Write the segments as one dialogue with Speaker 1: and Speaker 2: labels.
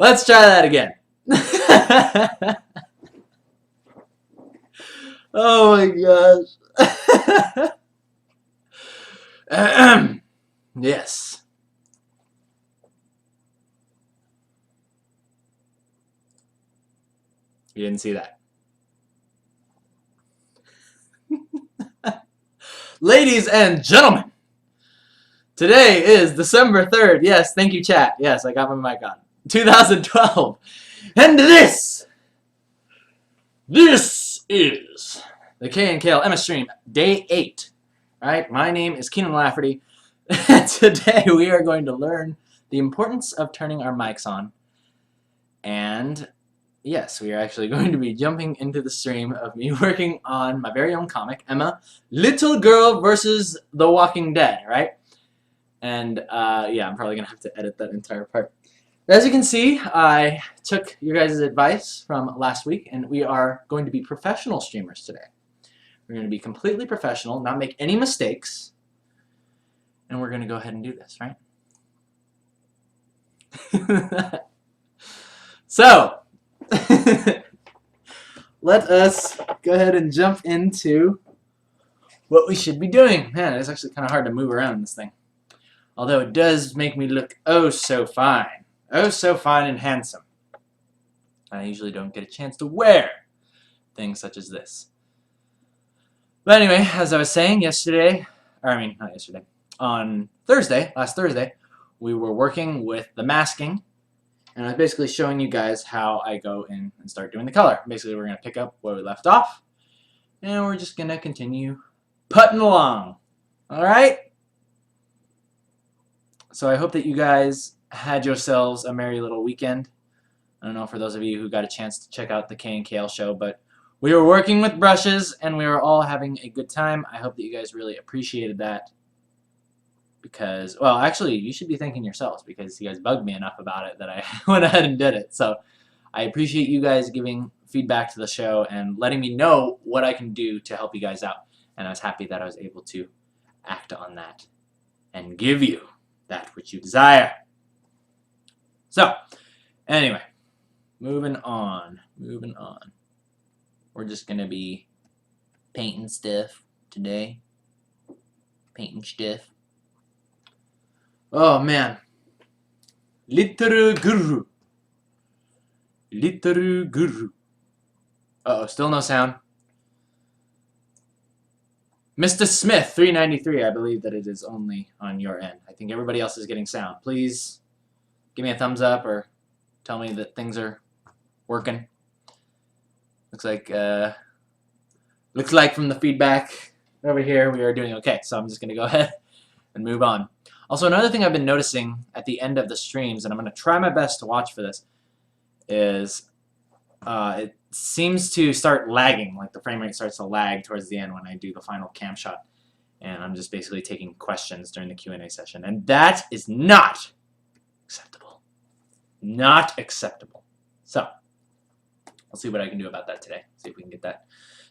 Speaker 1: Let's try that again. Oh my gosh. Yes. You didn't see that. Ladies and gentlemen, today is December 3rd. Yes, thank you, chat. Yes, I got my mic on. 2012. And this is the KNKL MS Stream, Day 8. Alright, my name is Kienan Lafferty. Today we are going to learn the importance of turning our mics on. And yes, we are actually going to be jumping into the stream of me working on my very own comic, Emma, Little Girl versus The Walking Dead, right? And yeah, I'm probably going to have to edit that entire part. As you can see, I took your guys' advice from last week, and we are going to be professional streamers today. We're going to be completely professional, not make any mistakes, and we're going to go ahead and do this, right? So, let us go ahead and jump into what we should be doing. Man, it's actually kind of hard to move around in this thing. Although it does make me look oh so fine. Oh so fine and handsome. I usually don't get a chance to wear things such as this. But anyway, as I was saying yesterday, not yesterday, on Thursday, last Thursday, we were working with the masking. And I was basically showing you guys how I go in and start doing the color. Basically, we're going to pick up where we left off. And we're just going to continue putting along. Alright? So I hope that you guys had yourselves a merry little weekend. I don't know for those of you who got a chance to check out the KNKL show, but we were working with brushes and we were all having a good time. I hope that you guys really appreciated that. Because, well, actually, you should be thanking yourselves because you guys bugged me enough about it that I went ahead and did it. So I appreciate you guys giving feedback to the show and letting me know what I can do to help you guys out. And I was happy that I was able to act on that and give you that which you desire. So, anyway, moving on. We're just going to be painting stuff today. Painting stuff. Oh man. Little guru. Little guru. Uh-oh, still no sound. Mr. Smith, 393, I believe that it is only on your end. I think everybody else is getting sound. Please give me a thumbs up or tell me that things are working. Looks like from the feedback over here we are doing okay. So I'm just going to go ahead and move on. Also, another thing I've been noticing at the end of the streams, and I'm going to try my best to watch for this, is it seems to start lagging. Like the frame rate starts to lag towards the end when I do the final cam shot. And I'm just basically taking questions during the Q&A session. And that is not acceptable. Not acceptable. So, I'll see what I can do about that today. See if we can get that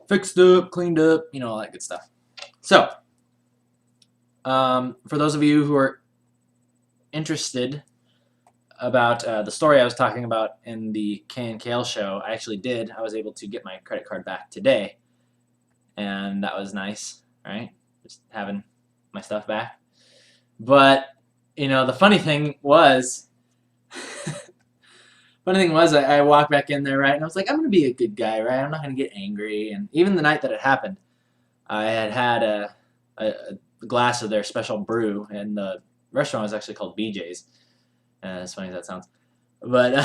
Speaker 1: fixed up, cleaned up, you know, all that good stuff. So, for those of you who are interested about the story I was talking about in the KNKL show, I actually did. I was able to get my credit card back today, and that was nice, right? Just having my stuff back. But, you know, the funny thing was, I walked back in there, right, and I was like, I'm going to be a good guy, right? I'm not going to get angry. And even the night that it happened, I had a glass of their special brew, and the restaurant was actually called BJ's. As funny as that sounds. But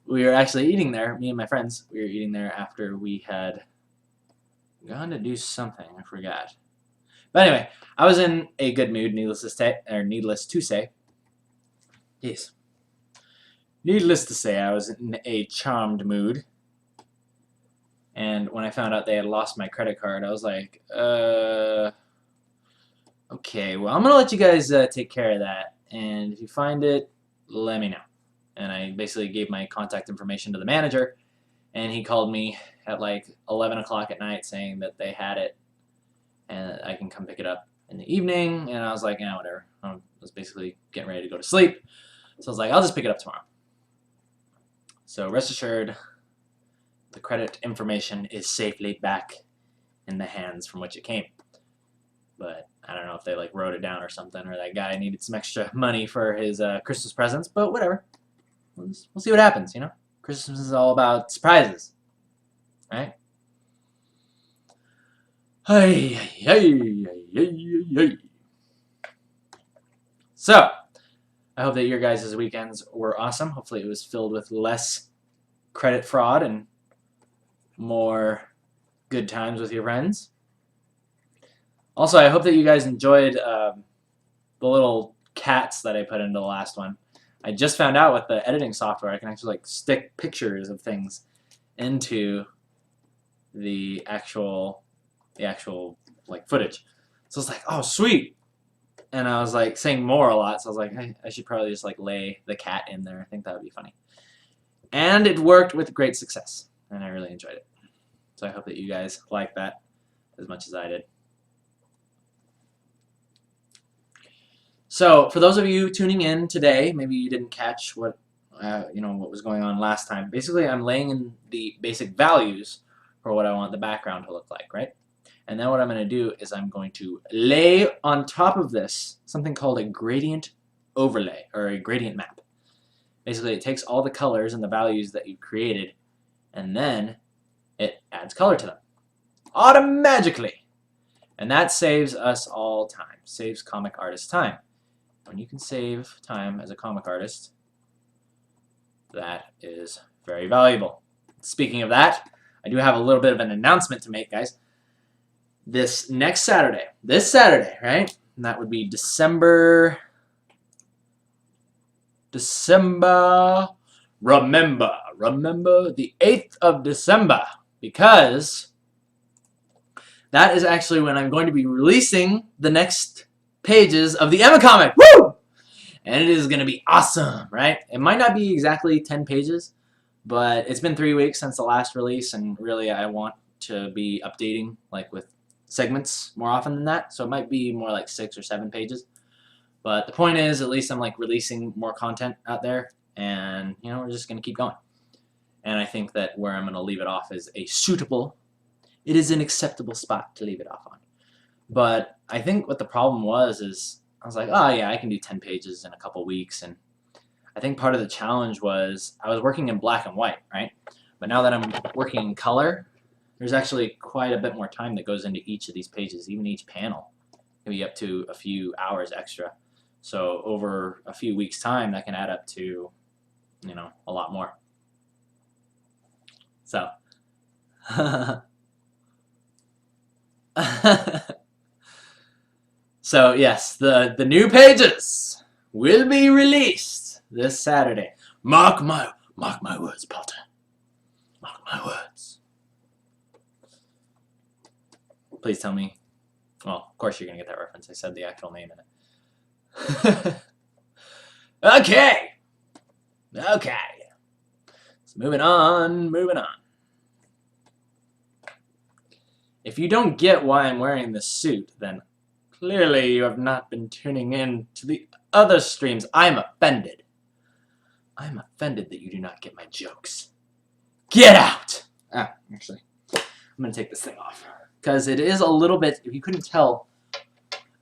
Speaker 1: we were actually eating there, me and my friends. We were eating there after we had gone to do something. I forgot. But anyway, I was in a good mood, needless to say. Yes. Needless to say, I was in a charmed mood. And when I found out they had lost my credit card, I was like, okay, well, I'm going to let you guys take care of that. And if you find it, let me know. And I basically gave my contact information to the manager. And he called me at like 11 o'clock at night saying that they had it. And I can come pick it up in the evening. And I was like, yeah, whatever. I was basically getting ready to go to sleep. So I was like, I'll just pick it up tomorrow. So rest assured, the credit information is safely back in the hands from which it came. But I don't know if they like wrote it down or something, or that guy needed some extra money for his Christmas presents, but whatever. We'll see what happens, you know? Christmas is all about surprises, right? Hey, hey, hey, hey, hey. So, I hope that your guys' weekends were awesome. Hopefully it was filled with less credit fraud and more good times with your friends. Also, I hope that you guys enjoyed the little cats that I put into the last one. I just found out with the editing software I can actually like stick pictures of things into the actual like footage. So it's like, oh sweet. And I was like saying more a lot, so I was like, hey, I should probably just like lay the cat in there. I think that would be funny. And it worked with great success, and I really enjoyed it. So I hope that you guys like that as much as I did. So for those of you tuning in today, maybe you didn't catch what what was going on last time. Basically, I'm laying in the basic values for what I want the background to look like, right? And then what I'm going to do is I'm going to lay on top of this something called a gradient overlay, or a gradient map. Basically, it takes all the colors and the values that you've created, and then it adds color to them automatically. And that saves us all time, saves comic artists time. When you can save time as a comic artist, that is very valuable. Speaking of that, I do have a little bit of an announcement to make, guys. This Saturday, right? And that would be December. Remember the 8th of December, because that is actually when I'm going to be releasing the next pages of the Emma comic. Woo! And it is going to be awesome, right? It might not be exactly 10 pages, but it's been 3 weeks since the last release, and really I want to be updating like with segments more often than that, so it might be more like 6 or 7 pages. But the point is, at least I'm like releasing more content out there, and we're just going to keep going. And I think that where I'm going to leave it off is it is an acceptable spot to leave it off on. But I think what the problem was is I was like, oh yeah, I can do 10 pages in a couple weeks. And I think part of the challenge was I was working in black and white, right? But now that I'm working in color, there's actually quite a bit more time that goes into each of these pages. Even each panel can be up to a few hours extra. So over a few weeks' time, that can add up to, a lot more. So, so yes, the new pages will be released this Saturday. Mark my words, Potter. Mark my words. Please tell me. Well, of course you're gonna get that reference. I said the actual name in it. Okay. So moving on. If you don't get why I'm wearing this suit, then clearly you have not been tuning in to the other streams. I'm offended. I'm offended that you do not get my jokes. Get out! Actually, I'm going to take this thing off, because it is a little bit, if you couldn't tell,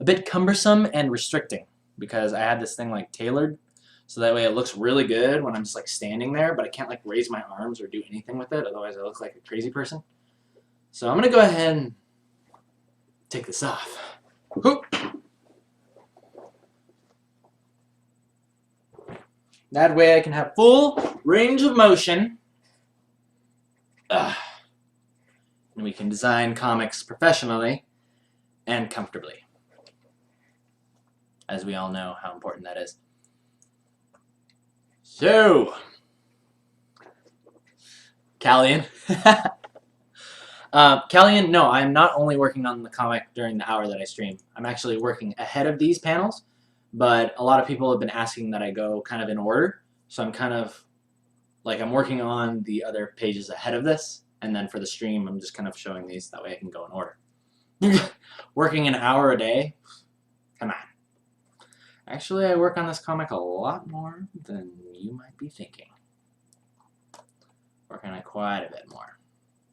Speaker 1: a bit cumbersome and restricting, because I had this thing like tailored so that way it looks really good when I'm just like standing there, but I can't like raise my arms or do anything with it, otherwise I look like a crazy person. So I'm going to go ahead and take this off. That way I can have full range of motion. And we can design comics professionally and comfortably. As we all know how important that is. So, Callian. Callian, no, I'm not only working on the comic during the hour that I stream. I'm actually working ahead of these panels, but a lot of people have been asking that I go kind of in order. So I'm kind of, like, I'm working on the other pages ahead of this, and then for the stream, I'm just kind of showing these, that way I can go in order. Working an hour a day? Come on. Actually, I work on this comic a lot more than you might be thinking. Working on it quite a bit more.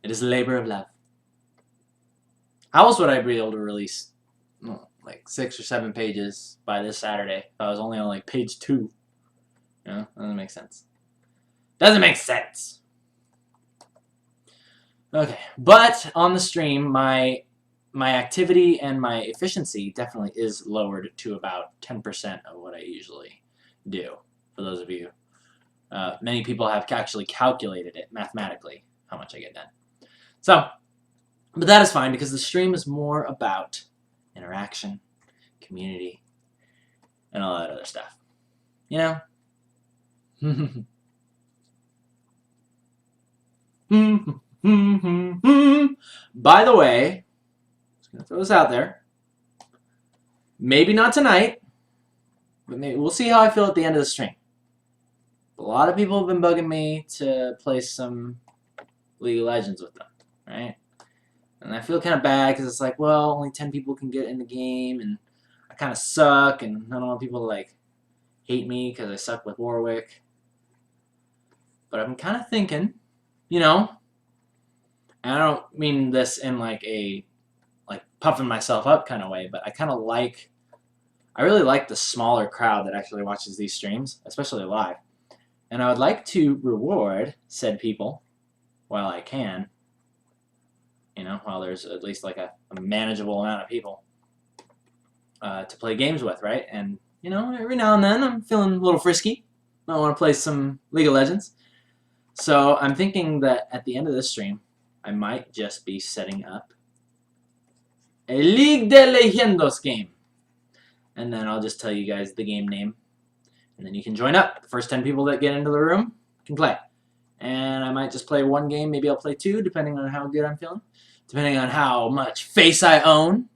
Speaker 1: It is a labor of love. How else would I be able to release like 6 or 7 pages by this Saturday if I was only on like page 2? You know, doesn't make sense. Doesn't make sense. Okay, but on the stream, my activity and my efficiency definitely is lowered to about 10% of what I usually do. For those of you, many people have actually calculated it mathematically how much I get done. So, but that is fine because the stream is more about interaction, community, and all that other stuff. You know? By the way, just gonna throw this out there. Maybe not tonight, but maybe we'll see how I feel at the end of the stream. A lot of people have been bugging me to play some League of Legends with them, right? And I feel kind of bad because it's like, well, only 10 people can get in the game, and I kind of suck, and I don't want people to like hate me because I suck with Warwick. But I'm kind of thinking, you know, and I don't mean this in like a puffing myself up kind of way, but I really like the smaller crowd that actually watches these streams, especially live. And I would like to reward said people while I can, you know, while there's at least like a manageable amount of people to play games with, right? And, you know, every now and then I'm feeling a little frisky. I want to play some League of Legends. So I'm thinking that at the end of this stream, I might just be setting up a League de Leyendos game. And then I'll just tell you guys the game name. And then you can join up. The first 10 people that get into the room can play. And I might just play 1 game. Maybe I'll play 2, depending on how good I'm feeling. Depending on how much face I own.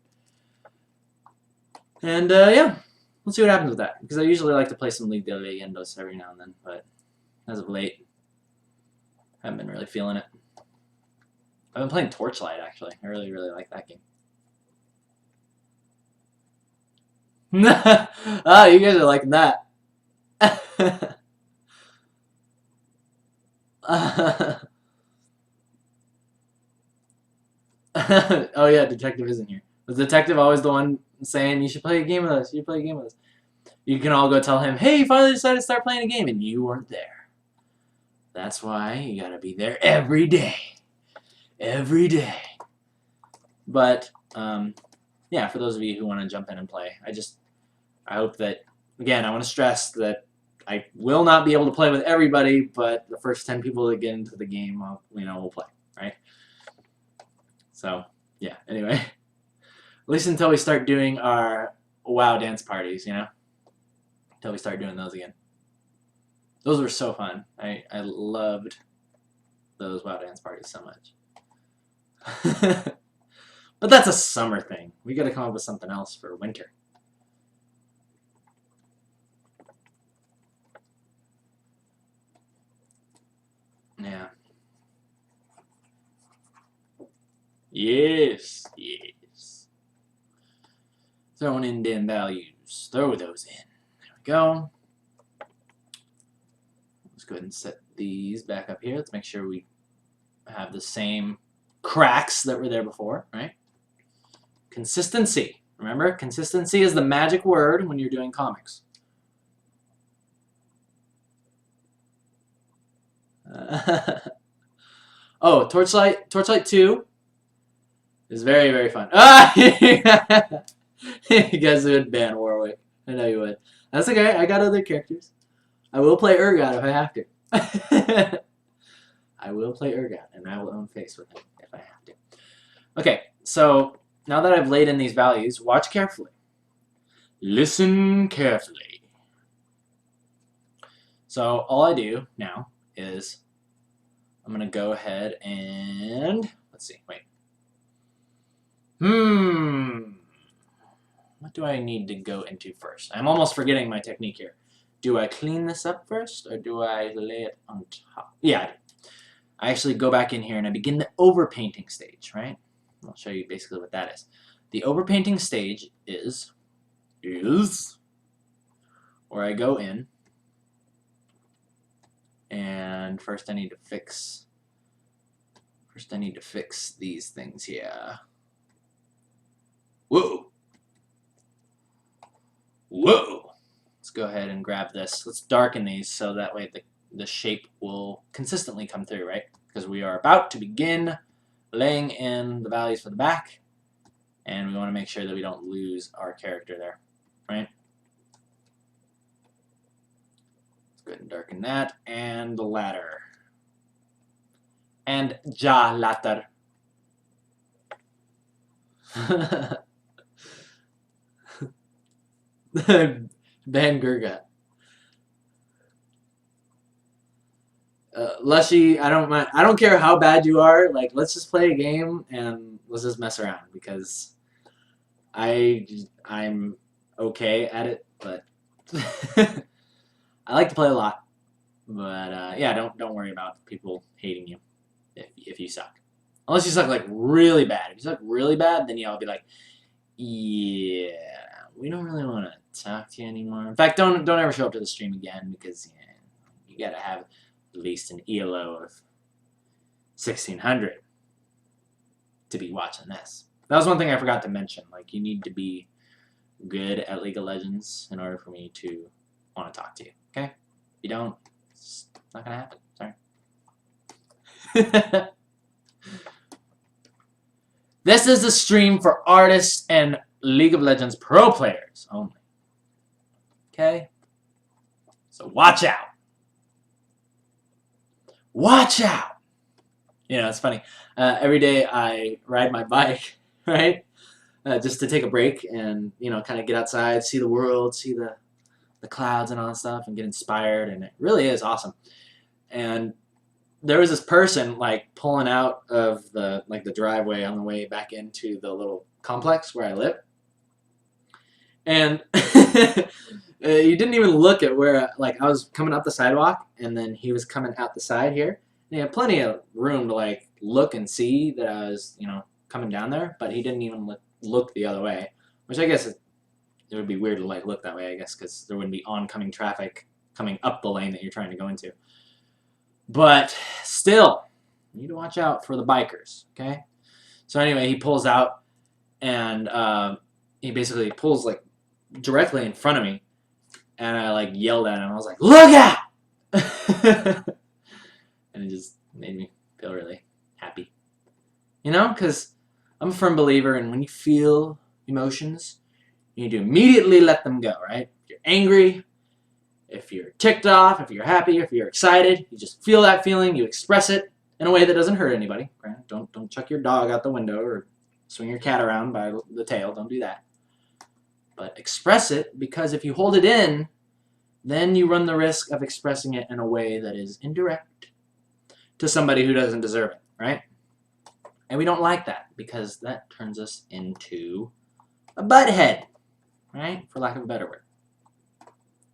Speaker 1: And, yeah. We'll see what happens with that. Because I usually like to play some League de Leyendos every now and then. But as of late, I haven't been really feeling it. I've been playing Torchlight, actually. I really, really like that game. Ah, you guys are liking that. Oh yeah, Detective isn't here. Was Detective always the one saying you should play a game with us? You should play a game with us. You can all go tell him, hey, you finally decided to start playing a game, and you weren't there. That's why you gotta be there every day. Every day. But yeah, for those of you who want to jump in and play, I hope that, again, I want to stress that I will not be able to play with everybody, but the first 10 people that get into the game, we'll play, right? So, yeah, anyway. At least until we start doing our WoW dance parties, you know? Until we start doing those again. Those were so fun. I loved those WoW dance parties so much. But that's a summer thing. We gotta come up with something else for winter. Yeah. Yes, yes. Throwing in damn values. Throw those in. There we go. Let's go ahead and set these back up here. Let's make sure we have the same cracks that were there before, right? Consistency. Remember, consistency is the magic word when you're doing comics. Oh, Torchlight 2 is very, very fun. Ah! You guys would ban Warwick. I know you would. That's okay. I got other characters. I will play Urgot if I have to. I will play Urgot, and I will own face with him if I have to. Okay, so now that I've laid in these values, watch carefully. Listen carefully. So all I do now is I'm going to go ahead and, let's see, wait. What do I need to go into first? I'm almost forgetting my technique here. Do I clean this up first, or do I lay it on top? Yeah, I actually go back in here and I begin the overpainting stage, right? I'll show you basically what that is. The overpainting stage is where I go in, and first I need to fix First I need to fix these things here. Whoa! Whoa! Let's go ahead and grab this. Let's darken these so that way the shape will consistently come through, right? Because we are about to begin laying in the values for the back, and we want to make sure that we don't lose our character there, right? Let's go ahead and darken that, and the ladder. And ja ladder. Van Gurga. Lushy, I don't mind. I don't care how bad you are. Like, let's just play a game and let's just mess around because I'm okay at it, but I like to play a lot. But yeah, don't worry about people hating you if you suck. Unless you suck like really bad. If you suck really bad, then yeah, I'll be like, yeah, we don't really want to talk to you anymore. In fact, don't ever show up to the stream again because yeah, you gotta have at least an ELO of 1600 to be watching this. That was one thing I forgot to mention. Like, you need to be good at League of Legends in order for me to want to talk to you. Okay? If you don't, it's not gonna happen. Sorry. This is a stream for artists and League of Legends pro players only. Okay? So watch out. Watch out! You know, it's funny. Every day I ride my bike, right? Just to take a break and, you know, kind of get outside, see the world, see the clouds and all that stuff, and get inspired, and it really is awesome. And there was this person, like, pulling out of the driveway on the way back into the little complex where I live. And you didn't even look at where, like, I was coming up the sidewalk, and then he was coming out the side here. And he had plenty of room to, like, look and see that I was, you know, coming down there, but he didn't even look the other way, which I guess it would be weird to, like, look that way, I guess, because there wouldn't be oncoming traffic coming up the lane that you're trying to go into. But still, you need to watch out for the bikers, okay? So anyway, he pulls out, and he basically pulls, like, directly in front of me, and I, like, yelled at him. I was like, look out! And it just made me feel really happy. You know, because I'm a firm believer in when you feel emotions, you need to immediately let them go, right? If you're angry, if you're ticked off, if you're happy, if you're excited, you just feel that feeling, you express it in a way that doesn't hurt anybody. Right? Don't chuck your dog out the window or swing your cat around by the tail. Don't do that. But express it, because if you hold it in, then you run the risk of expressing it in a way that is indirect to somebody who doesn't deserve it, right? And we don't like that, because that turns us into a butthead, right? For lack of a better word.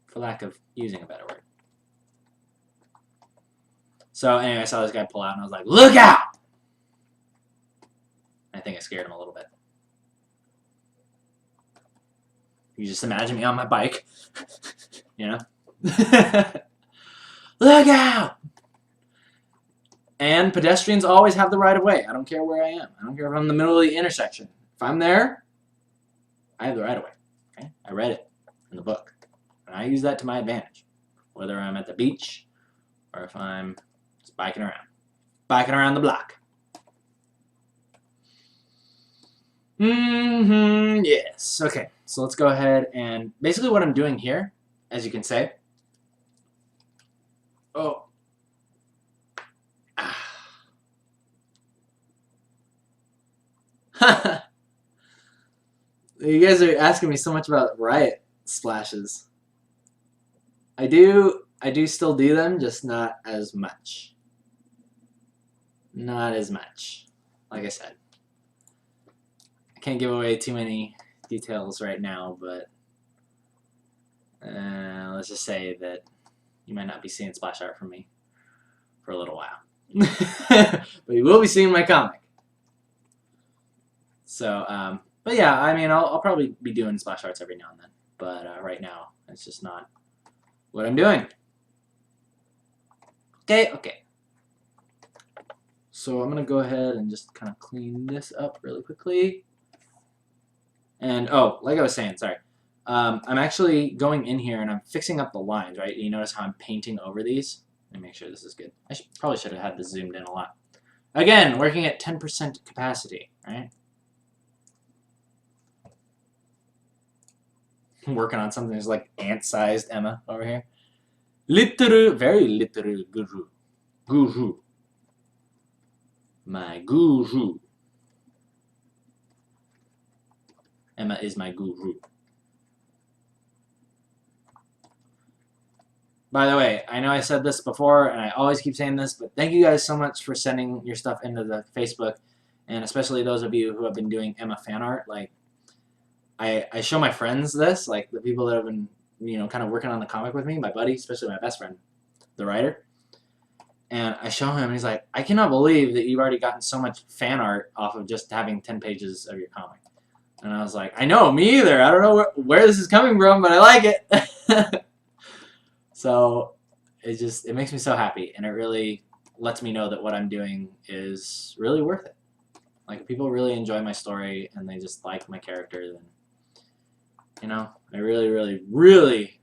Speaker 1: For lack of using a better word. So anyway, I saw this guy pull out, and I was like, look out! I think I scared him a little bit. You just imagine me on my bike, you know? Look out! And pedestrians always have the right of way. I don't care where I am. I don't care if I'm in the middle of the intersection. If I'm there, I have the right of way. Okay? I read it in the book. And I use that to my advantage. Whether I'm at the beach or if I'm just biking around. Biking around the block. Yes. Okay. So let's go ahead and basically what I'm doing here, as you can say. Oh. You guys are asking me so much about riot splashes. I do still do them, just not as much. Not as much. Like I said. I can't give away too many details right now, but let's just say that you might not be seeing splash art from me for a little while. But you will be seeing my comic. So, but yeah, I mean, I'll probably be doing splash arts every now and then. But right now, it's just not what I'm doing. Okay, okay. So I'm going to go ahead and just kind of clean this up really quickly. And, oh, like I was saying, sorry. I'm actually going in here and I'm fixing up the lines, right? You notice how I'm painting over these? Let me make sure this is good. I probably should have had this zoomed in a lot. Again, working at 10% capacity, right? Working on something that's like ant-sized Emma over here. Literal, very literal guru. Guru. My guru. Emma is my guru. By the way, I know I said this before, and I always keep saying this, but thank you guys so much for sending your stuff into the Facebook, and especially those of you who have been doing Emma fan art. Like, I show my friends this, like the people that have been, you know, kind of working on the comic with me, my buddy, especially my best friend, the writer. And I show him, and he's like, I cannot believe that you've already gotten so much fan art off of just having 10 pages of your comic. And I was like, I know, me either. I don't know where this is coming from, but I like it. So it makes me so happy, and it really lets me know that what I'm doing is really worth it. Like, if people really enjoy my story and they just like my character, then, you know, I really, really, really,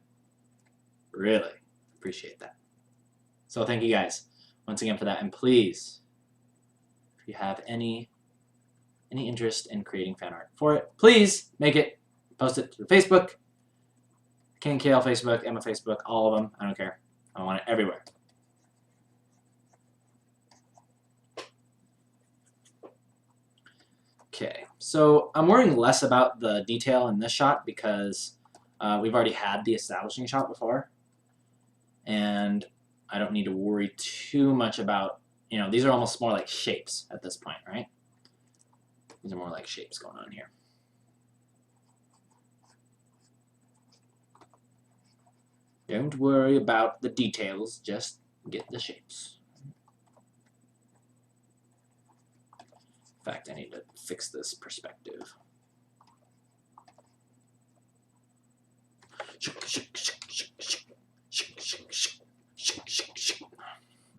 Speaker 1: really appreciate that. So thank you guys once again for that, and please, if you have any interest in creating fan art for it, please make it, post it to Facebook, KNKL Facebook, Emma Facebook, all of them. I don't care. I want it everywhere. Okay, so I'm worrying less about the detail in this shot because we've already had the establishing shot before, and I don't need to worry too much about, you know, these are almost more like shapes at this point, right? These are more like shapes going on here. Don't worry about the details, just get the shapes. In fact, I need to fix this perspective.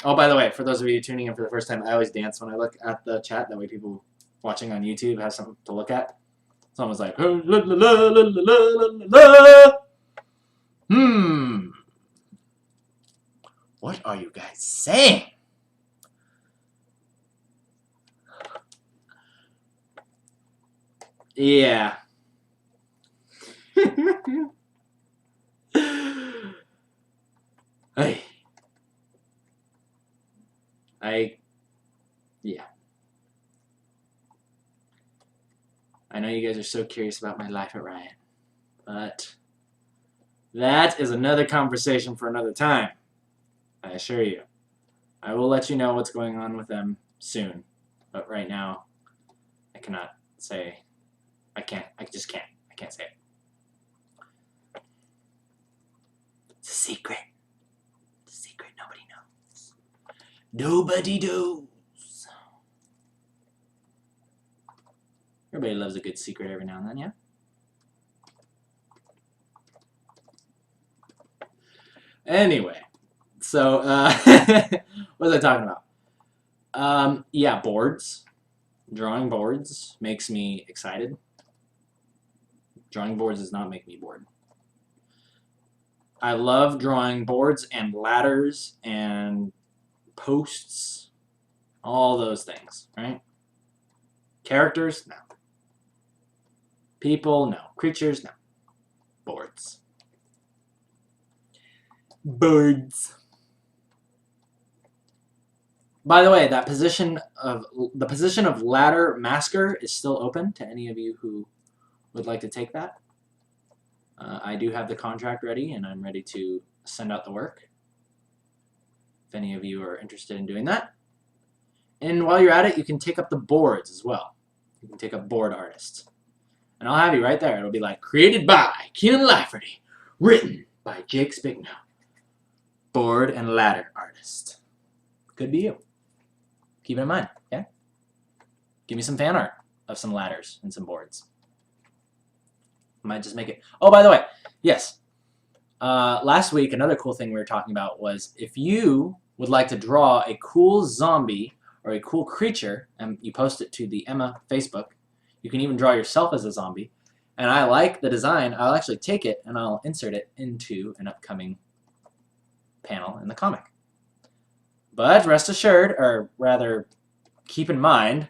Speaker 1: Oh, by the way, for those of you tuning in for the first time, I always dance when I look at the chat. That way people watching on YouTube have something to look at. Someone's like, la, la, la, la, la, la, la. What are you guys saying? Yeah. Hey. Yeah. I know you guys are so curious about my life at Riot, but that is another conversation for another time. I assure you. I will let you know what's going on with them soon, but right now, I cannot say. I just can't. I can't say it. It's a secret. It's a secret. Nobody knows. Nobody knows. Everybody loves a good secret every now and then, yeah? Anyway, so, what was I talking about? Yeah, boards. Drawing boards makes me excited. Drawing boards does not make me bored. I love drawing boards and ladders and posts, all those things, right? Characters? No. People? No. Creatures? No. Boards. Boards. By the way, the position of ladder masker is still open to any of you who would like to take that. I do have the contract ready, and I'm ready to send out the work if any of you are interested in doing that. And while you're at it, you can take up the boards as well. You can take up board artists. And I'll have you right there. It'll be like, created by Kienan Lafferty, written by Jake Spigno. Board and ladder artist. Could be you. Keep it in mind, okay? Give me some fan art of some ladders and some boards. I might just make it. Oh, by the way, yes. Last week, another cool thing we were talking about was if you would like to draw a cool zombie or a cool creature, and you post it to the Emma Facebook. You can even draw yourself as a zombie. And I like the design. I'll actually take it and I'll insert it into an upcoming panel in the comic. But rest assured, or rather, keep in mind,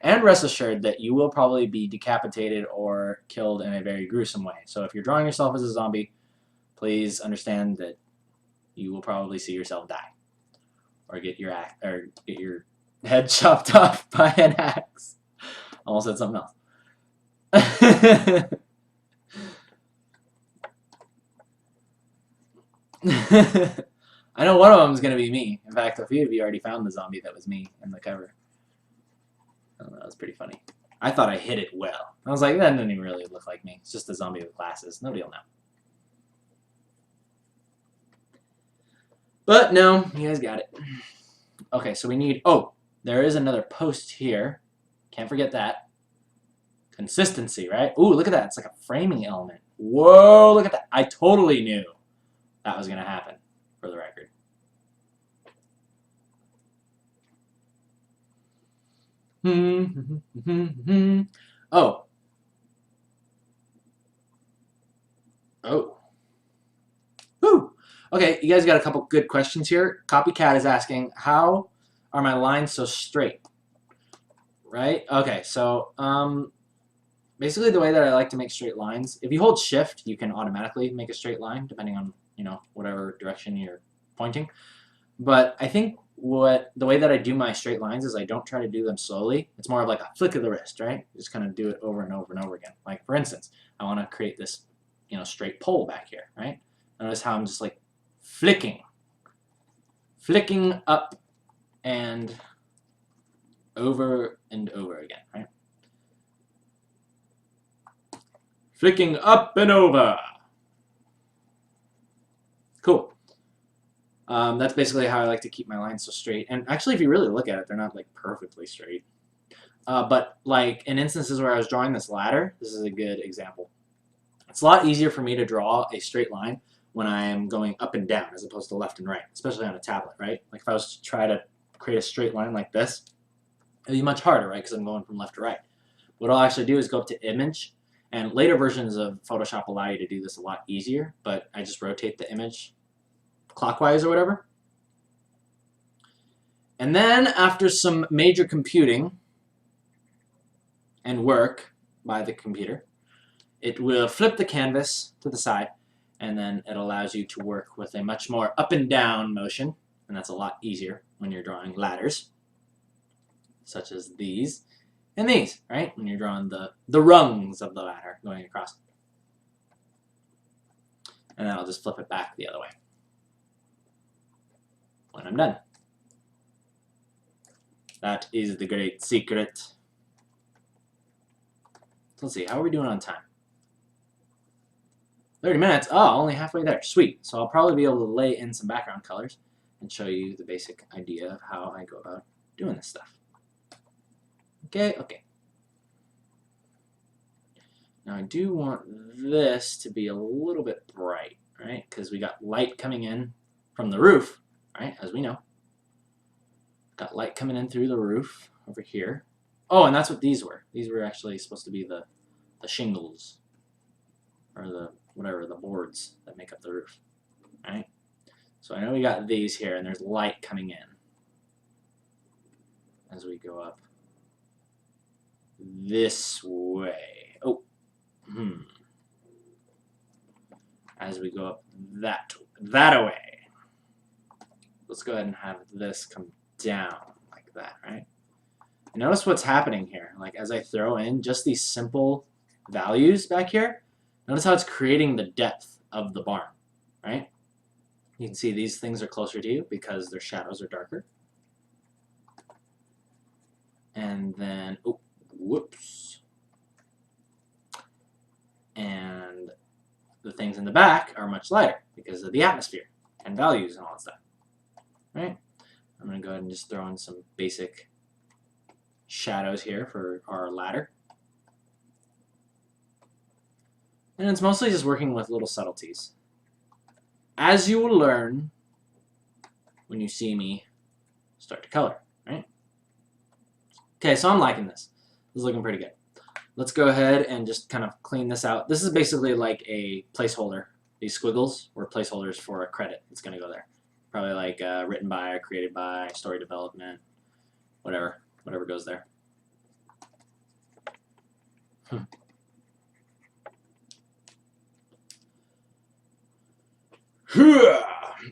Speaker 1: and rest assured that you will probably be decapitated or killed in a very gruesome way. So if you're drawing yourself as a zombie, please understand that you will probably see yourself die, or get your head chopped off by an axe. Almost said something else. I know one of them is going to be me. In fact, a few of you already found the zombie that was me in the cover. Oh, that was pretty funny. I thought I hit it well. I was like, that doesn't even really look like me. It's just a zombie with glasses. Nobody will know. But no, you guys got it. Okay, so we need... Oh, there is another post here. Can't forget that. Consistency, right? Ooh, look at that. It's like a framing element. Whoa, look at that. I totally knew that was going to happen, for the record. Oh. Oh. Woo. Okay, you guys got a couple good questions here. Copycat is asking, how are my lines so straight? Right? Okay, so basically the way that I like to make straight lines, if you hold shift, you can automatically make a straight line depending on, you know, whatever direction you're pointing. But I think the way that I do my straight lines is I don't try to do them slowly. It's more of like a flick of the wrist, right? Just kind of do it over and over and over again. Like for instance, I want to create this, you know, straight pole back here, right? Notice how I'm just like flicking up and over again, right? Flicking up and over. Cool. That's basically how I like to keep my lines so straight. And actually, if you really look at it, they're not like perfectly straight. But like in instances where I was drawing this ladder, this is a good example. It's a lot easier for me to draw a straight line when I am going up and down as opposed to left and right, especially on a tablet, right? Like if I was to try to create a straight line like this, it'd be much harder, right? Because I'm going from left to right. What I'll actually do is go up to Image, and later versions of Photoshop allow you to do this a lot easier, but I just rotate the image clockwise or whatever. And then after some major computing and work by the computer, it will flip the canvas to the side, and then it allows you to work with a much more up and down motion, and that's a lot easier when you're drawing ladders, such as these and these, right? When you're drawing the rungs of the ladder going across. And then I'll just flip it back the other way when I'm done. That is the great secret. So let's see, how are we doing on time? 30 minutes. Oh, only halfway there. Sweet. So I'll probably be able to lay in some background colors and show you the basic idea of how I go about doing this stuff. Okay, okay. Now I do want this to be a little bit bright, right? Because we got light coming in from the roof, right? As we know. Got light coming in through the roof over here. Oh, and that's what these were. These were actually supposed to be the shingles, or the whatever, the boards that make up the roof, right? So I know we got these here, and there's light coming in as we go up this way. Oh, as we go up that way. Let's go ahead and have this come down like that, right? Notice what's happening here. Like as I throw in just these simple values back here, notice how it's creating the depth of the barn, right? You can see these things are closer to you because their shadows are darker. And then, oh, whoops. And the things in the back are much lighter because of the atmosphere and values and all that stuff, right? I'm going to go ahead and just throw in some basic shadows here for our ladder. And it's mostly just working with little subtleties. As you will learn when you see me start to color. Okay, so I'm liking this. This is looking pretty good. Let's go ahead and just kind of clean this out. This is basically like a placeholder. These squiggles were placeholders for a credit that's going to go there. Probably like written by, created by, story development, whatever goes there.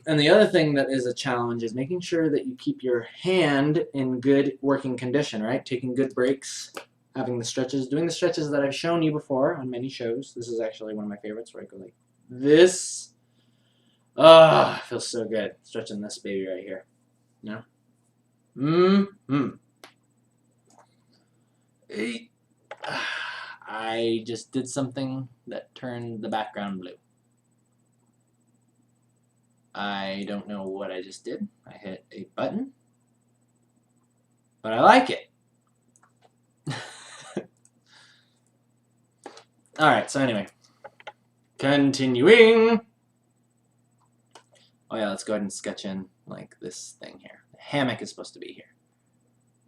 Speaker 1: And the other thing that is a challenge is making sure that you keep your hand in good working condition, right? Taking good breaks, having the stretches, doing the stretches that I've shown you before on many shows. This is actually one of my favorites where I go like this. Ah, oh, feels so good stretching this baby right here. You know? I just did something that turned the background blue. I don't know what I just did. I hit a button, but I like it. Alright, so anyway, continuing. Oh yeah, let's go ahead and sketch in like this thing here. The hammock is supposed to be here.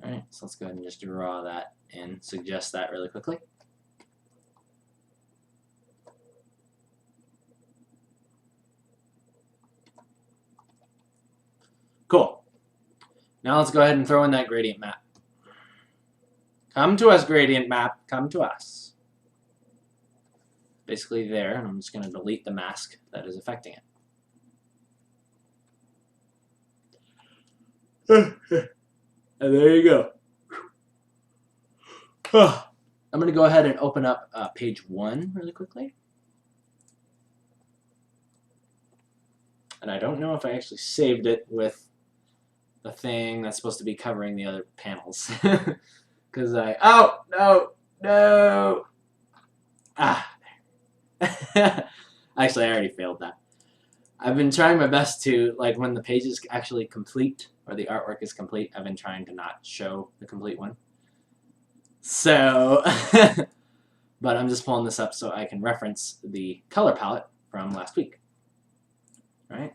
Speaker 1: Alright, so let's go ahead and just draw that in, suggest that really quickly. Cool. Now let's go ahead and throw in that gradient map. Come to us, gradient map. Come to us. Basically there, and I'm just going to delete the mask that is affecting it. And there you go. I'm going to go ahead and open up page 1 really quickly. And I don't know if I actually saved it with the thing that's supposed to be covering the other panels. Because oh, no. Actually, I already failed that. I've been trying my best to, like, when the page is actually complete, or the artwork is complete, I've been trying to not show the complete one. So, but I'm just pulling this up so I can reference the color palette from last week. Right?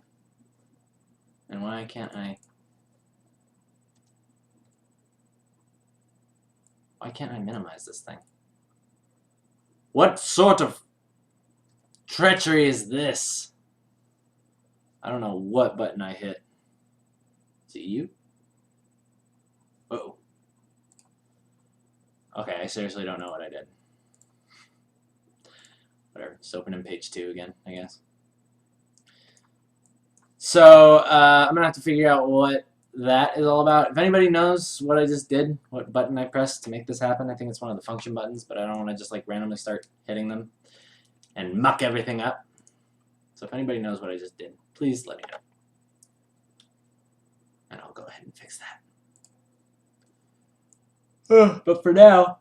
Speaker 1: And why can't I minimize this thing? What sort of treachery is this? I don't know what button I hit. Is it you? Uh-oh. Okay, I seriously don't know what I did. Whatever, just open in page 2 again, I guess. So, I'm going to have to figure out what that is all about. If anybody knows what I just did, what button I pressed to make this happen, I think it's one of the function buttons, but I don't want to just like randomly start hitting them and muck everything up. So if anybody knows what I just did, please let me know. And I'll go ahead and fix that. But for now,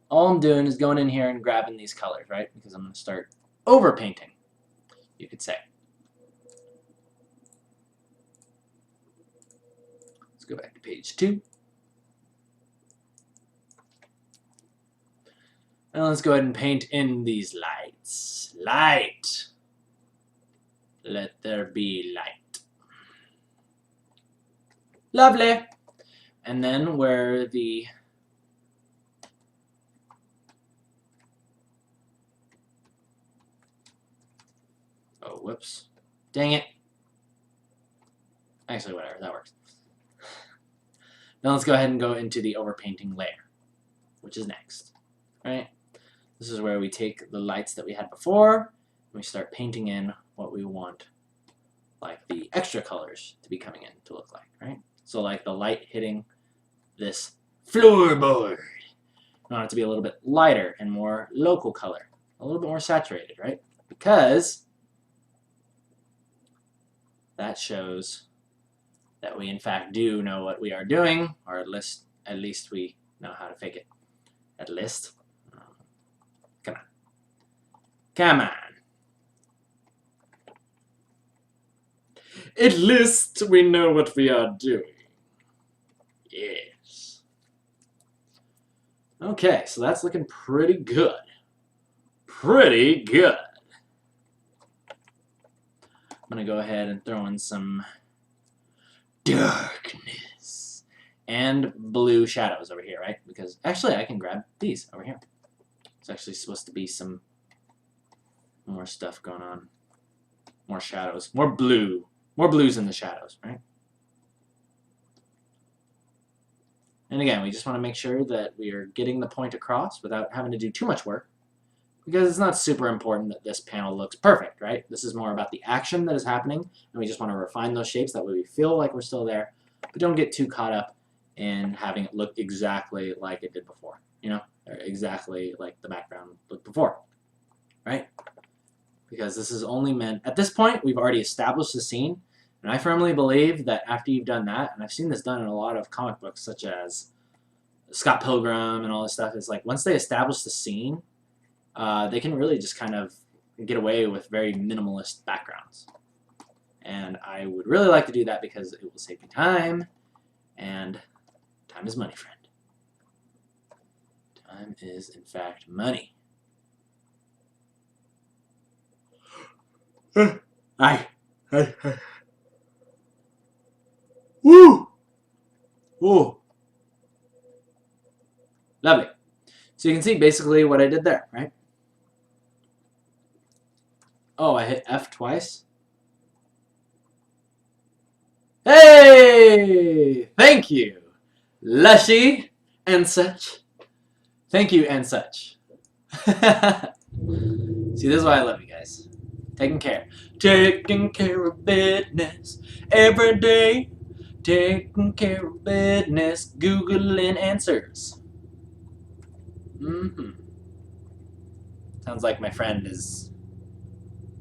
Speaker 1: all I'm doing is going in here and grabbing these colors, right? Because I'm going to start overpainting, you could say. Let's go back to page 2. And let's go ahead and paint in these lights. Light. Let there be light. Lovely. And then where the oh, whoops. Dang it. Actually, whatever. That works. Now let's go ahead and go into the overpainting layer, which is next. Right? This is where we take the lights that we had before, and we start painting in what we want, like the extra colors to be coming in to look like, right? So like the light hitting this floorboard. I want it to be a little bit lighter and more local color, a little bit more saturated, right? Because that shows that we in fact do know what we are doing, or at least we know how to fake it. At least. Come on. Come on. At least we know what we are doing. Yes. Okay, so that's looking pretty good. Pretty good. I'm going to go ahead and throw in some darkness. And blue shadows over here, right? Because actually I can grab these over here. It's actually supposed to be some more stuff going on. More shadows. More blue. More blues in the shadows, right? And again, we just want to make sure that we are getting the point across without having to do too much work. Because it's not super important that this panel looks perfect, right? This is more about the action that is happening, and we just want to refine those shapes. That way we feel like we're still there, but don't get too caught up in having it look exactly like it did before, you know? Or exactly like the background looked before, right? Because this is only meant, at this point, we've already established the scene, and I firmly believe that after you've done that, and I've seen this done in a lot of comic books, such as Scott Pilgrim and all this stuff, is like once they establish the scene, they can really just kind of get away with very minimalist backgrounds. And I would really like to do that because it will save me time, and time is money, friend. Time is, in fact, money. Aye. Woo! Woo! Lovely. So you can see basically what I did there, right? Oh, I hit F twice. Hey! Thank you, Lushy and such. Thank you and such. See, this is why I love you guys. Taking care. Taking care of business every day. Taking care of business. Googling answers. Sounds like my friend is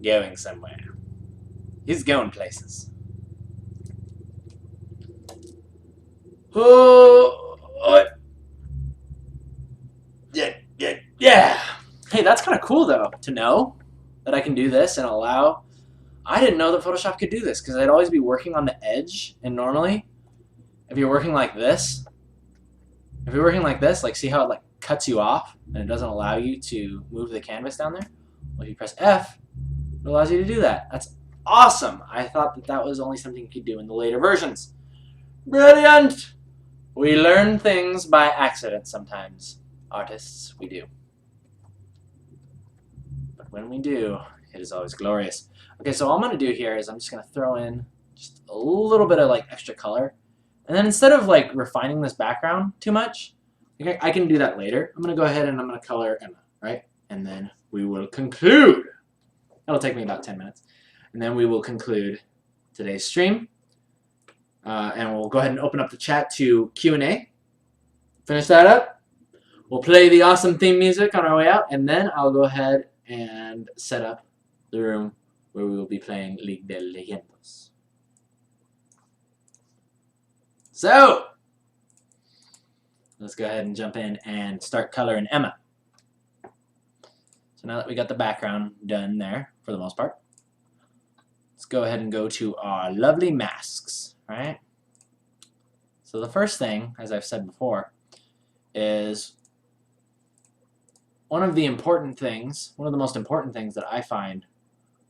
Speaker 1: going somewhere. He's going places. Oh, yeah. Hey, that's kind of cool though to know that I can do this and allow. I didn't know that Photoshop could do this because I'd always be working on the edge, and normally, if you're working like this, like see how it like cuts you off and it doesn't allow you to move the canvas down there. Well, if you press F, it allows you to do that. That's awesome. I thought that that was only something you could do in the later versions. Brilliant! We learn things by accident sometimes. Artists, we do. But when we do, it is always glorious. Okay, so all I'm going to do here is I'm just going to throw in just a little bit of like extra color. And then instead of like refining this background too much, okay, I can do that later. I'm going to go ahead and I'm going to color Emma, right? And then we will conclude. That'll take me about 10 minutes. And then we will conclude today's stream. And we'll go ahead and open up the chat to Q&A. Finish that up. We'll play the awesome theme music on our way out, and then I'll go ahead and set up the room where we will be playing League de Leyendos. So, let's go ahead and jump in and start coloring Emma. So now that we got the background done there, for the most part, let's go ahead and go to our lovely masks, right? So the first thing, as I've said before, is one of the most important things that I find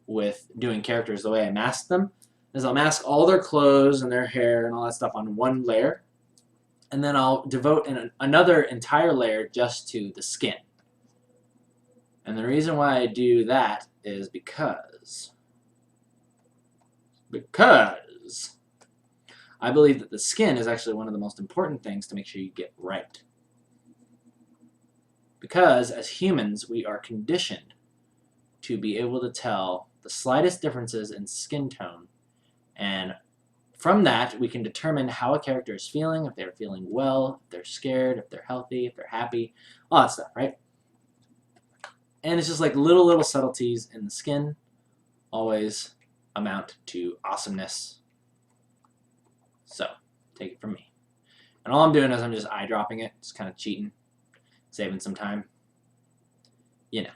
Speaker 1: with doing characters the way I mask them is I'll mask all their clothes and their hair and all that stuff on one layer, and then I'll devote another entire layer just to the skin. And the reason why I do that is because I believe that the skin is actually one of the most important things to make sure you get right. Because as humans, we are conditioned to be able to tell the slightest differences in skin tone, and from that we can determine how a character is feeling, if they're feeling well, if they're scared, if they're healthy, if they're happy, all that stuff, right? And it's just like little subtleties in the skin always amount to awesomeness. So, take it from me. And all I'm doing is I'm just eyedropping it, just kind of cheating, saving some time. You know,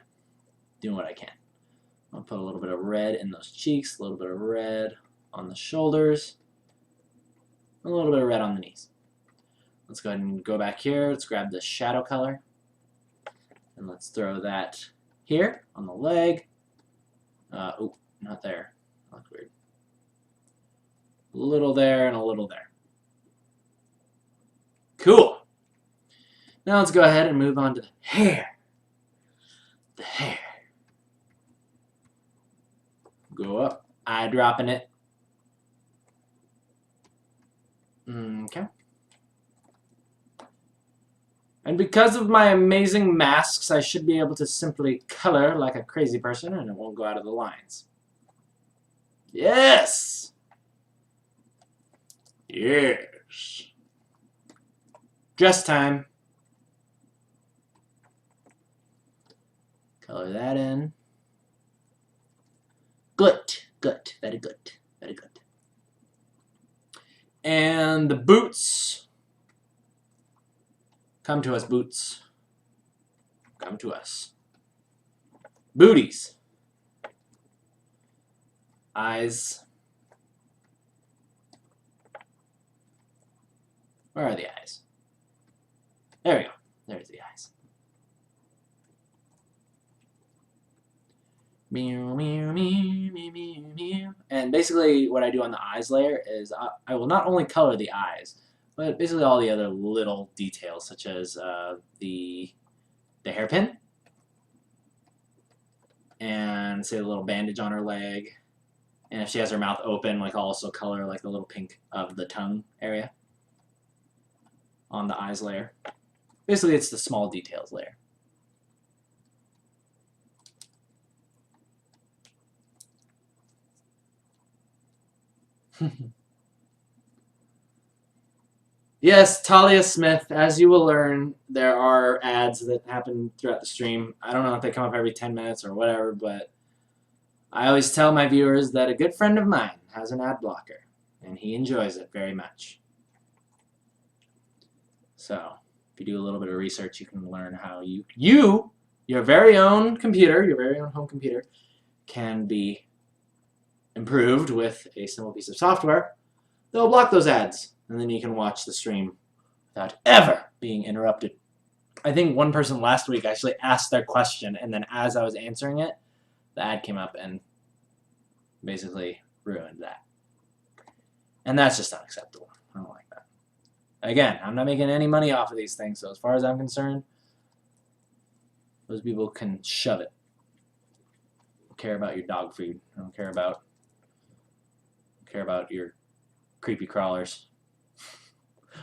Speaker 1: doing what I can. I'll put a little bit of red in those cheeks, a little bit of red on the shoulders, a little bit of red on the knees. Let's go ahead and go back here. Let's grab the shadow color, and let's throw that here on the leg. Oh, not there. That's weird. A little there and a little there. Cool. Now let's go ahead and move on to the hair. The hair. Go up, eye dropping it. Okay. And because of my amazing masks, I should be able to simply color like a crazy person and it won't go out of the lines. Yes! Yes. Dress time. Color that in. Good. Good. Very good. Very good. And the boots. Come to us, boots. Come to us. Booties. Eyes. Where are the eyes? There we go. There's the eyes. Meow, meow, meow, meow, meow, meow. And basically what I do on the eyes layer is I will not only color the eyes, but basically all the other little details, such as the hairpin, and say the little bandage on her leg, and if she has her mouth open, like I'll also color like the little pink of the tongue area on the eyes layer. Basically it's the small details layer. Yes, Talia Smith, as you will learn, there are ads that happen throughout the stream. I don't know if they come up every 10 minutes or whatever, but I always tell my viewers that a good friend of mine has an ad blocker, and he enjoys it very much. So, if you do a little bit of research, you can learn how your very own computer, your very own home computer, can be improved with a simple piece of software that will block those ads. And then you can watch the stream without ever being interrupted. I think one person last week actually asked their question, and then as I was answering it, the ad came up and basically ruined that. And that's just unacceptable. I don't like that. Again, I'm not making any money off of these things, so as far as I'm concerned, those people can shove it. I don't care about your dog food. I don't care about your creepy crawlers.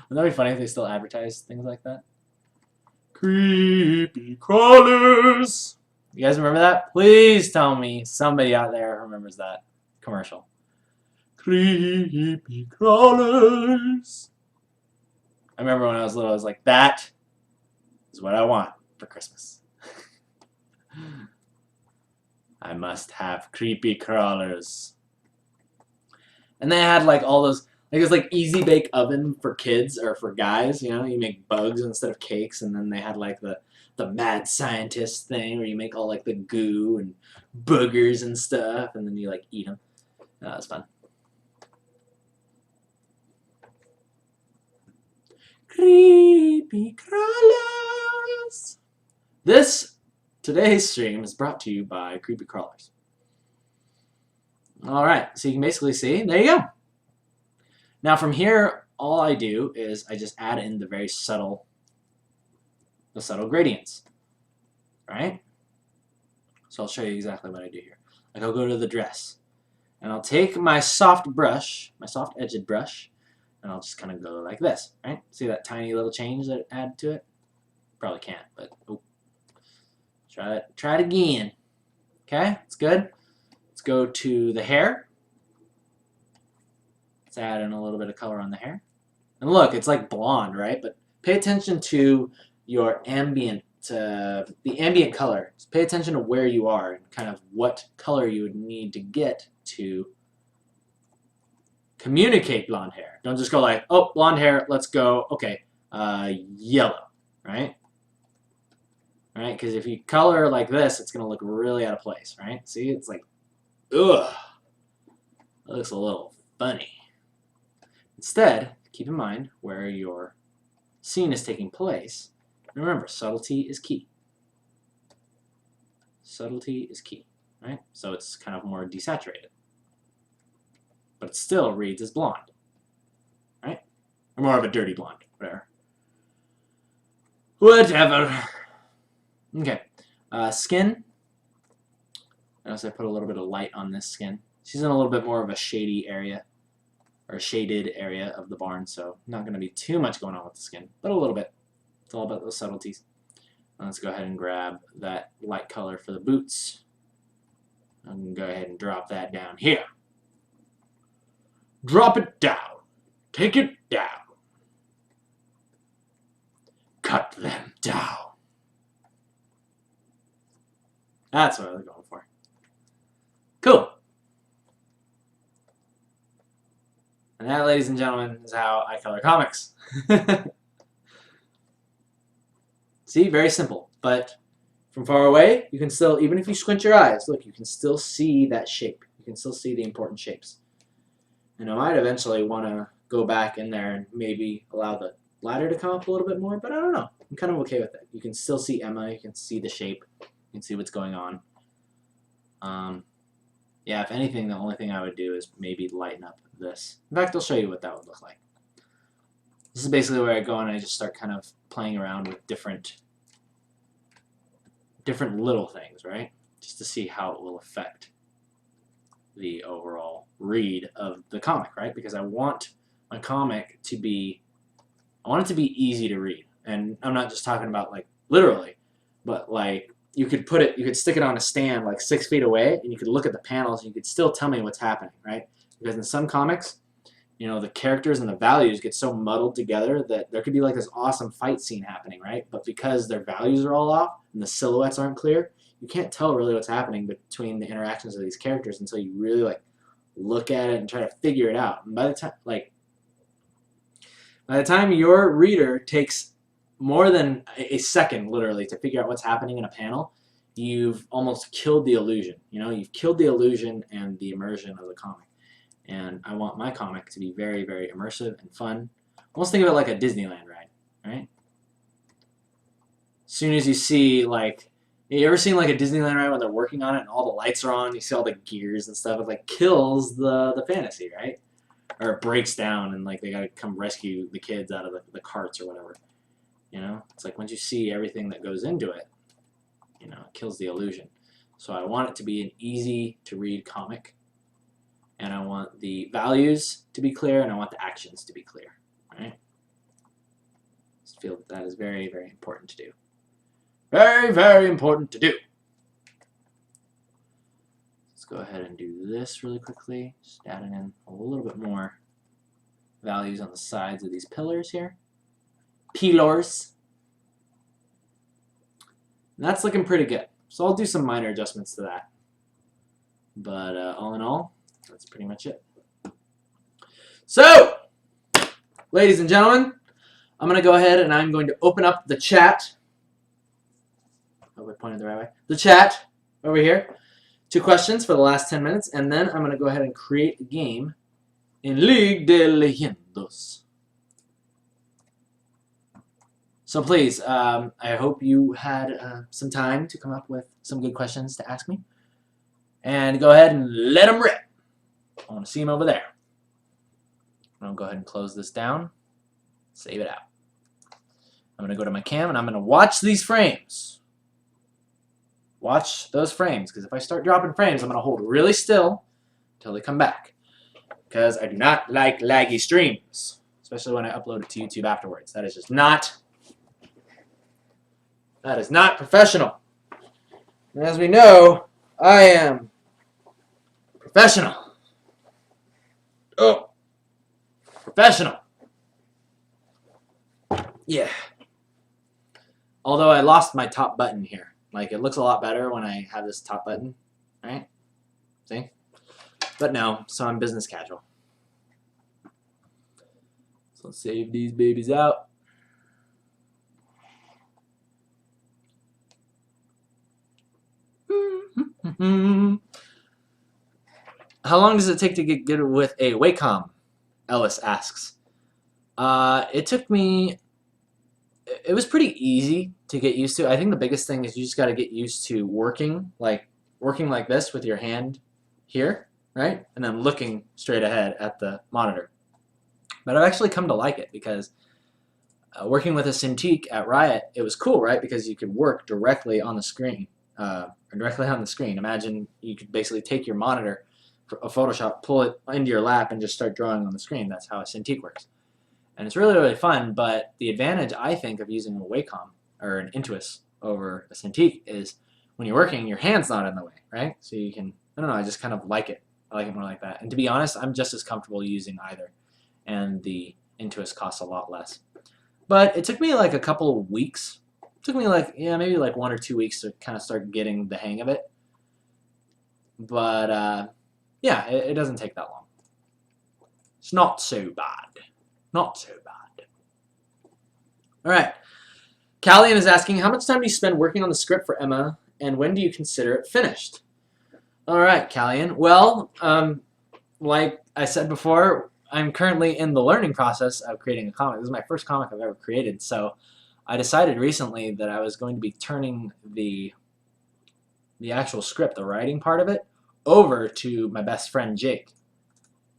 Speaker 1: Wouldn't that be funny if they still advertise things like that? Creepy crawlers! You guys remember that? Please tell me somebody out there remembers that commercial. Creepy crawlers! I remember when I was little, I was like, that is what I want for Christmas. I must have creepy crawlers. And they had like all those, like it was like easy bake oven for kids or for guys, you know, you make bugs instead of cakes, and then they had like the mad scientist thing where you make all like the goo and boogers and stuff, and then you like eat them. That was fun. Creepy crawlers. Today's stream is brought to you by Creepy Crawlers. Alright, so you can basically see, there you go. Now from here, all I do is I just add in the subtle gradients, right? So I'll show you exactly what I do here. Like I'll go to the dress, and I'll take my soft brush, my soft edged brush, and I'll just kind of go like this, right? See that tiny little change that I add to it? Probably can't, but oh. Try it again. Okay, it's good. Let's go to the hair. Let's add in a little bit of color on the hair. And look, it's like blonde, right? But pay attention to your ambient, the ambient color. Just pay attention to where you are and kind of what color you would need to get to communicate blonde hair. Don't just go like, oh, blonde hair, let's go, okay, yellow, right? Right, because if you color like this, it's going to look really out of place, right? See, it's like, ugh, that looks a little funny. Instead, keep in mind where your scene is taking place. And remember, subtlety is key. Subtlety is key, right? So it's kind of more desaturated. but it still reads as blonde, right? Or more of a dirty blonde, whatever. Whatever. Okay. Skin. Notice I put a little bit of light on this skin. She's in a little bit more of a shady area, or a shaded area of the barn, so not going to be too much going on with the skin, but a little bit. It's all about those subtleties. Let's go ahead and grab that light color for the boots. I'm going to go ahead and drop that down here. Drop it down. Take it down. Cut them down. That's what I was going for. Cool. And that, ladies and gentlemen, is how I color comics. See, very simple. But from far away, you can still, even if you squint your eyes, look, you can still see that shape. You can still see the important shapes. And I might eventually want to go back in there and maybe allow the ladder to come up a little bit more, but I don't know. I'm kind of okay with it. You can still see Emma. You can see the shape. You can see what's going on. Yeah, if anything, the only thing I would do is maybe lighten up this. In fact, I'll show you what that would look like. This is basically where I go and I just start kind of playing around with different little things, right? Just to see how it will affect the overall read of the comic, right? Because I want my comic to be, I want it to be easy to read. And I'm not just talking about like literally, but like you could put it, you could stick it on a stand like 6 feet away and you could look at the panels and you could still tell me what's happening, right? Because in some comics, you know, the characters and the values get so muddled together that there could be like this awesome fight scene happening, right? But because their values are all off and the silhouettes aren't clear, you can't tell really what's happening between the interactions of these characters until you really like look at it and try to figure it out. And by the time your reader takes more than a second, literally, to figure out what's happening in a panel, you've almost killed the illusion. You know, you've killed the illusion and the immersion of the comic. And I want my comic to be very, very immersive and fun. Almost think of it like a Disneyland ride, right? As soon as you see, like, you ever seen like a Disneyland ride when they're working on it and all the lights are on, you see all the gears and stuff, it like kills the fantasy, right? Or it breaks down and like they gotta come rescue the kids out of the carts or whatever. You know, it's like once you see everything that goes into it, you know, it kills the illusion. So I want it to be an easy to read comic, and I want the values to be clear, and I want the actions to be clear. Right? I just feel that is very, very important to do. Very, very important to do. Let's go ahead and do this really quickly. Just adding in a little bit more values on the sides of these pillars here. Pillars. And that's looking pretty good. So I'll do some minor adjustments to that. But all in all, that's pretty much it. So, ladies and gentlemen, I'm going to go ahead and I'm going to open up the chat. Hope I pointed the right way. The chat over here. 2 questions for the last 10 minutes. And then I'm going to go ahead and create a game in Ligue de Leyendos. So please, I hope you had some time to come up with some good questions to ask me. And go ahead and let them rip. I want to see them over there. I'm going to go ahead and close this down. Save it out. I'm going to go to my cam and I'm going to watch these frames. Watch those frames, because if I start dropping frames, I'm going to hold really still until they come back. Because I do not like laggy streams, especially when I upload it to YouTube afterwards. That is just not... That is not professional. And as we know, I am professional. Oh, professional. Yeah. Although I lost my top button here. Like, it looks a lot better when I have this top button, right? See? But no, so I'm business casual. So let's save these babies out. How long does it take to get good with a Wacom? Ellis asks. It took me... It was pretty easy to get used to. I think the biggest thing is you just got to get used to working like this with your hand here, right? And then looking straight ahead at the monitor. But I've actually come to like it because working with a Cintiq at Riot, it was cool, right? Because you could work directly on the screen. Imagine you could basically take your monitor, a Photoshop, pull it into your lap, and just start drawing on the screen. That's how a Cintiq works. And it's really, really fun, but the advantage, I think, of using a Wacom or an Intuos over a Cintiq is when you're working, your hand's not in the way, right? So you can, I don't know, I just kind of like it. I like it more like that. And to be honest, I'm just as comfortable using either. And the Intuos costs a lot less. But it took me like a couple of weeks. It took me like, maybe like 1 or 2 weeks to kind of start getting the hang of it. But yeah, it doesn't take that long. It's not so bad. Not so bad. All right. Callian is asking, how much time do you spend working on the script for Emma, and when do you consider it finished? All right, Callian. Well, like I said before, I'm currently in the learning process of creating a comic. This is my first comic I've ever created, so I decided recently that I was going to be turning the actual script, the writing part of it, over to my best friend Jake.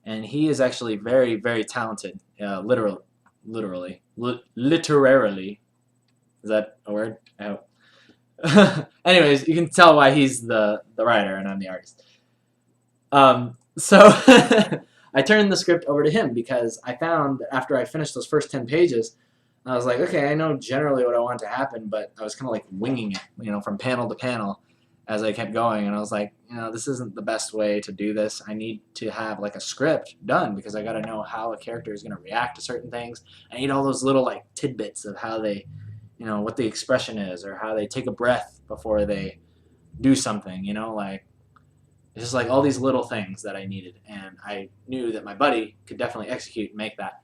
Speaker 1: And he is actually very, very talented, literally. Is that a word? I hope. Anyways, you can tell why he's the writer and I'm the artist. So I turned the script over to him because I found that after I finished those first 10 pages, I was like, okay, I know generally what I want to happen, but I was kind of like winging it, from panel to panel as I kept going. And I was like, this isn't the best way to do this. I need to have like a script done because I got to know how a character is going to react to certain things. I need all those little like tidbits of how they, what the expression is or how they take a breath before they do something, like it's just like all these little things that I needed. And I knew that my buddy could definitely execute and make that,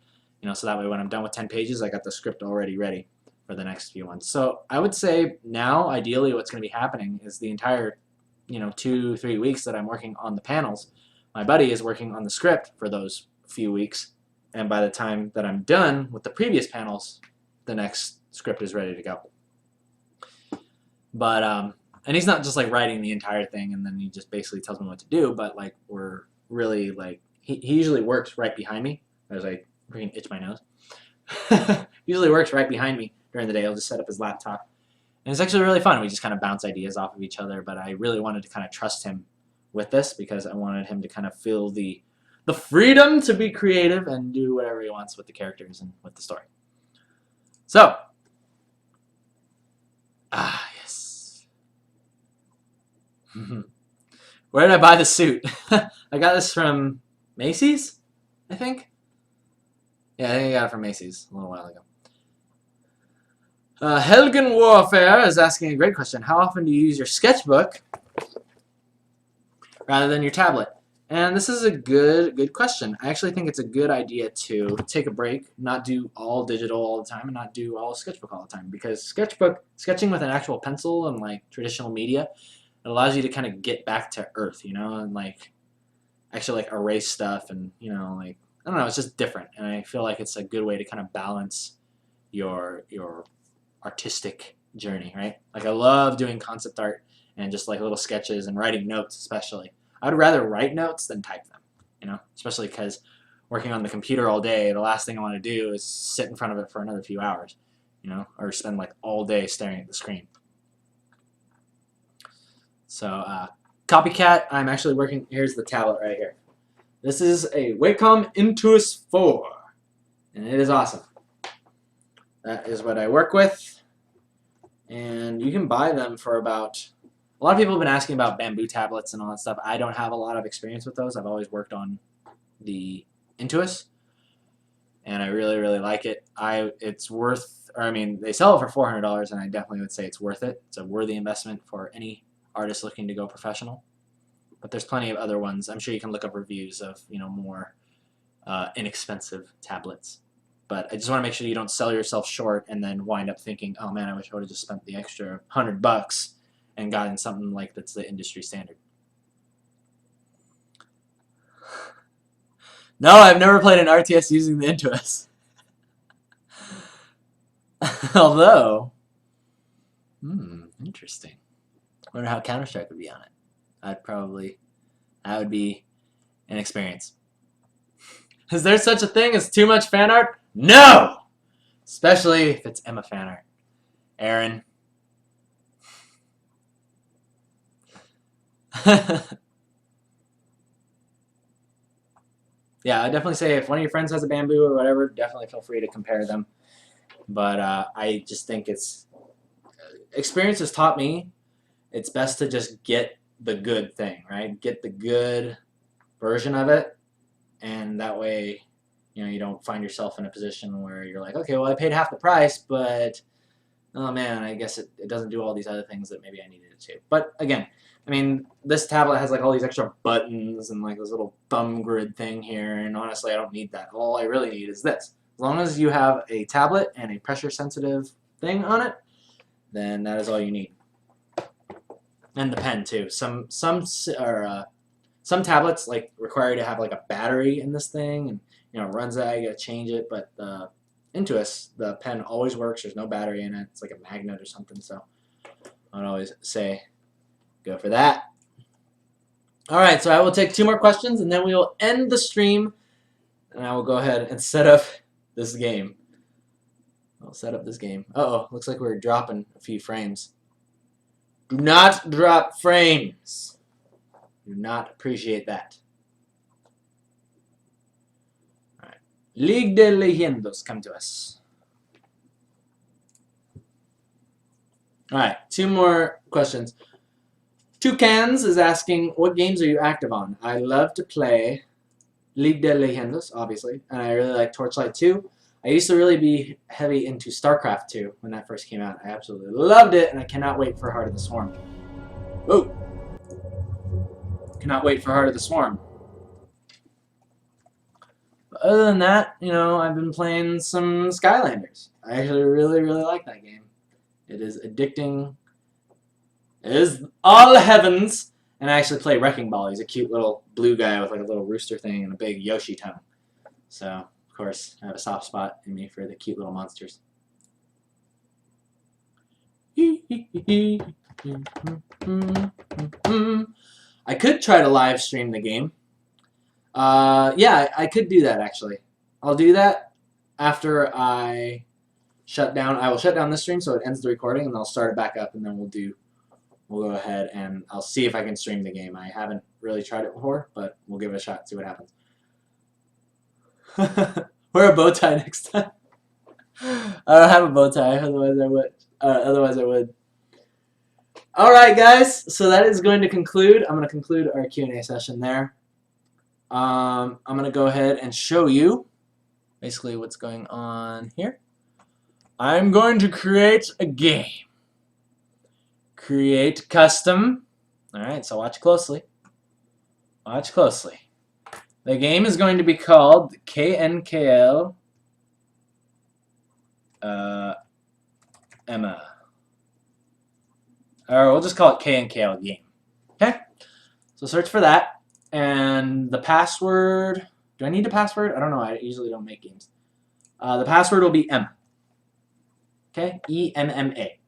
Speaker 1: so that way when I'm done with 10 pages, I got the script already ready for the next few ones. So I would say now, ideally, what's going to be happening is the entire, 2-3 weeks that I'm working on the panels, my buddy is working on the script for those few weeks. And by the time that I'm done with the previous panels, the next script is ready to go. But, and he's not just like writing the entire thing and then he just basically tells me what to do, but like we're really like, he usually works right behind me as I freaking itch my nose. Usually works right behind me during the day. I'll just set up his laptop. And it's actually really fun. We just kind of bounce ideas off of each other, but I really wanted to kind of trust him with this because I wanted him to kind of feel the freedom to be creative and do whatever he wants with the characters and with the story. So, yes. Where did I buy the suit? I got this from Macy's, I think. Yeah, I think I got it from Macy's a little while ago. Helgen Warfare is asking a great question. How often do you use your sketchbook rather than your tablet? And this is a good question. I actually think it's a good idea to take a break, not do all digital all the time, and not do all sketchbook all the time. Because sketching with an actual pencil and like traditional media, it allows you to kind of get back to earth, and like actually like erase stuff and like I don't know, it's just different. And I feel like it's a good way to kind of balance your artistic journey, right? Like I love doing concept art and just like little sketches and writing notes especially. I would rather write notes than type them, especially because working on the computer all day, the last thing I want to do is sit in front of it for another few hours, or spend like all day staring at the screen. So Copycat, I'm actually working, here's the tablet right here. This is a Wacom Intuos 4, and it is awesome. That is what I work with, and you can buy them for about, a lot of people have been asking about bamboo tablets and all that stuff. I don't have a lot of experience with those. I've always worked on the Intuos, and I really, really like it. It's worth, they sell it for $400, and I definitely would say it's worth it. It's a worthy investment for any artist looking to go professional. But there's plenty of other ones. I'm sure you can look up reviews of more inexpensive tablets. But I just want to make sure you don't sell yourself short and then wind up thinking, oh man, I wish I would have just spent the extra $100 and gotten something like that's the industry standard. No, I've never played an RTS using the Intuos. Although, interesting. I wonder how Counter-Strike would be on it. That would be and experience. Is there such a thing as too much fan art? No! Especially if it's Emma fan art. Aaron. Yeah, I definitely say if one of your friends has a bamboo or whatever, definitely feel free to compare them. But I just think experience has taught me it's best to just get the good thing, right? Get the good version of it, and that way, you don't find yourself in a position where you're like, okay, well, I paid half the price, but oh man, I guess it doesn't do all these other things that maybe I needed it to. But again, I mean, this tablet has like all these extra buttons and like this little thumb grid thing here, and honestly, I don't need that. All I really need is this. As long as you have a tablet and a pressure-sensitive thing on it, then that is all you need. And the pen too. Some tablets like require you to have like a battery in this thing, and it runs out. You gotta change it. But the Intuos, the pen always works. There's no battery in it. It's like a magnet or something. So I'd always say go for that. All right, so I will take 2 more questions, and then we will end the stream, and I will go ahead and set up this game. I'll set up this game. Uh-oh, looks like we're dropping a few frames. Do not drop frames. Do not appreciate that. All right. Ligue de Leyendos, come to us. All right, 2 more questions. Toucans is asking, what games are you active on? I love to play Ligue de Leyendos, obviously, and I really like Torchlight 2. I used to really be heavy into StarCraft 2 when that first came out. I absolutely loved it, and I cannot wait for Heart of the Swarm. Oh! Cannot wait for Heart of the Swarm. But other than that, I've been playing some Skylanders. I actually really, really like that game. It is addicting. It is all heavens. And I actually play Wrecking Ball. He's a cute little blue guy with like a little rooster thing and a big Yoshi tongue. So, of course, I have a soft spot in me for the cute little monsters. I could try to live stream the game. Yeah, I could do that actually. I'll do that after I shut down. I will shut down this stream so it ends the recording, and I'll start it back up, and then we'll go ahead and I'll see if I can stream the game. I haven't really tried it before, but we'll give it a shot, see what happens. Wear a bow tie next time. I don't have a bow tie, otherwise I would. Alright guys, so that is going to conclude. I'm going to conclude our Q&A session there. I'm going to go ahead and show you basically what's going on here. I'm going to create a game. Create custom. Alright, so watch closely. Watch closely. The game is going to be called KNKL Emma. Or we'll just call it KNKL game. Okay? So search for that. And the password, do I need a password? I don't know. I usually don't make games. The password will be Emma. Okay? E-M-M-A.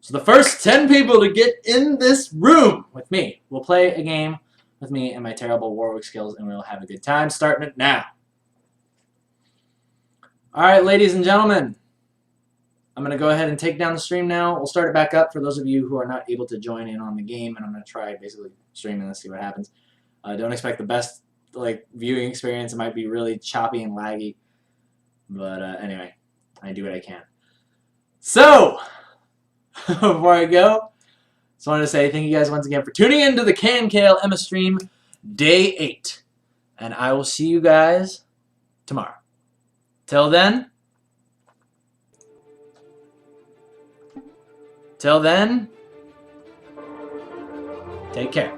Speaker 1: So the first 10 people to get in this room with me will play a game with me and my terrible Warwick skills, and we'll have a good time starting it now. Alright, ladies and gentlemen. I'm going to go ahead and take down the stream now. We'll start it back up for those of you who are not able to join in on the game, and I'm going to try basically streaming this, see what happens. Don't expect the best viewing experience. It might be really choppy and laggy. But anyway, I do what I can. So, before I go, just wanted to say thank you guys once again for tuning in to the KNKL Emma stream, day 8. And I will see you guys tomorrow. Till then, take care.